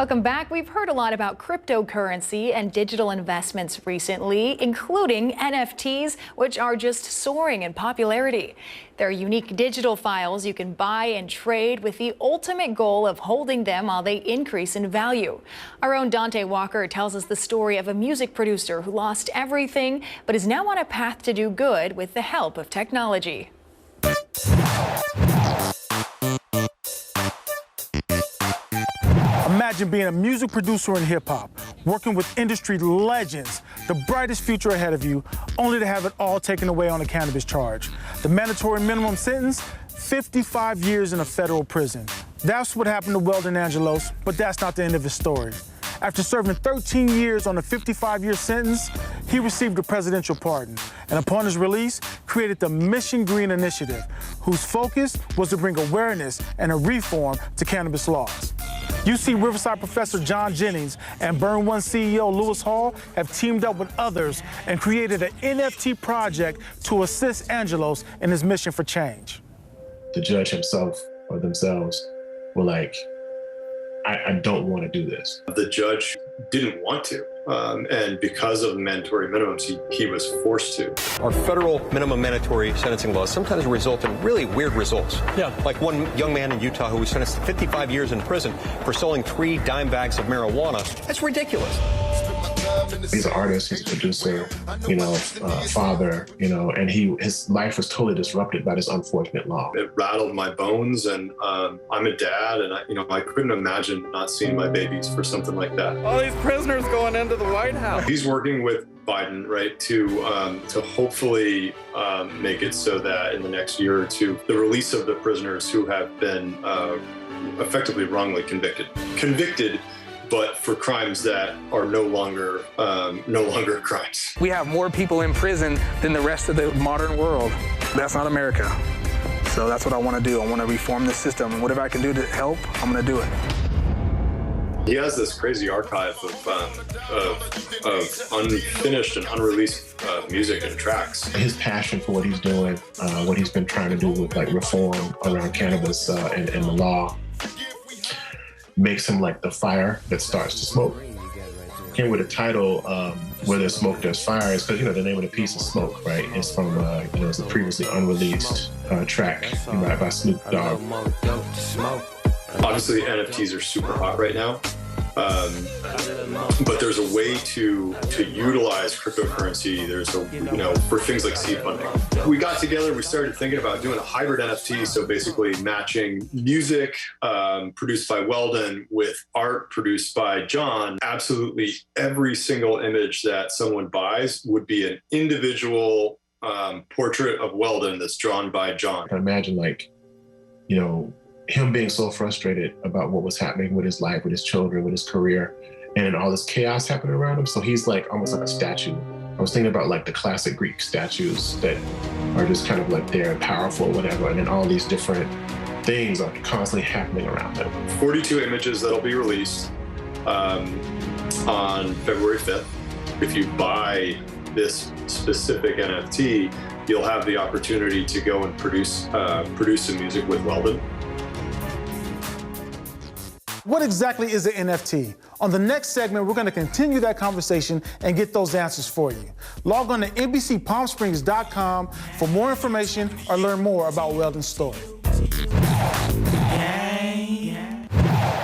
Welcome back. We've heard a lot about cryptocurrency and digital investments recently, including NFTs, which are just soaring in popularity. They're unique digital files you can buy and trade with the ultimate goal of holding them while they increase in value. Our own Dante Walker tells us the story of a music producer who lost everything but is now on a path to do good with the help of technology. Imagine being a music producer in hip-hop, working with industry legends, the brightest future ahead of you, only to have it all taken away on a cannabis charge. The mandatory minimum sentence, 55 years in a federal prison. That's what happened to Weldon Angelos, but that's not the end of his story. After serving 13 years on a 55-year sentence, he received a presidential pardon, and upon his release, created the Mission Green Initiative, whose focus was to bring awareness and a reform to cannabis laws. UC Riverside professor John Jennings and Burn One CEO Lewis Hall have teamed up with others and created an NFT project to assist Angelos in his mission for change. The judge himself or themselves were like, I don't want to do this. The judge didn't want to, and because of the mandatory minimums, he was forced to. Our federal minimum mandatory sentencing laws sometimes result in really weird results. Yeah. Like one young man in Utah who was sentenced to 55 years in prison for selling 3 dime bags of marijuana. That's ridiculous. He's an artist, he's a producer, father, and his life was totally disrupted by this unfortunate law. It rattled my bones, and I'm a dad, and I couldn't imagine not seeing my babies for something like that. All these prisoners going into the White House. He's working with Biden, right, to hopefully make it so that in the next year or two, the release of the prisoners who have been effectively wrongly convicted, but for crimes that are no longer crimes. We have more people in prison than the rest of the modern world. That's not America. So that's what I want to do. I want to reform the system. Whatever I can do to help, I'm going to do it. He has this crazy archive of unfinished and unreleased music and tracks. His passion for what he's doing, what he's been trying to do with reform around cannabis and the law, makes him like the fire that starts to smoke. Came with a title, Where There's Smoke, There's Fire, is because, the name of the piece is Smoke, right? It's from, it's a previously unreleased track by Snoop Dogg. Obviously, NFTs are super hot right now, but there's a way to utilize cryptocurrency. There's for things like seed funding. We got together, we started thinking about doing a hybrid NFT, so basically matching music produced by Weldon with art produced by John. Absolutely every single image that someone buys would be an individual portrait of Weldon that's drawn by John. I can imagine him being so frustrated about what was happening with his life, with his children, with his career, and all this chaos happening around him. So he's almost like a statue. I was thinking about the classic Greek statues that are just kind of there and powerful or whatever, and then all these different things are constantly happening around them. 42 images that'll be released on February 5th. If you buy this specific NFT, you'll have the opportunity to go and produce some music with Weldon. What exactly is an NFT? On the next segment, we're going to continue that conversation and get those answers for you. Log on to NBCPalmSprings.com for more information or learn more about Weldon's story.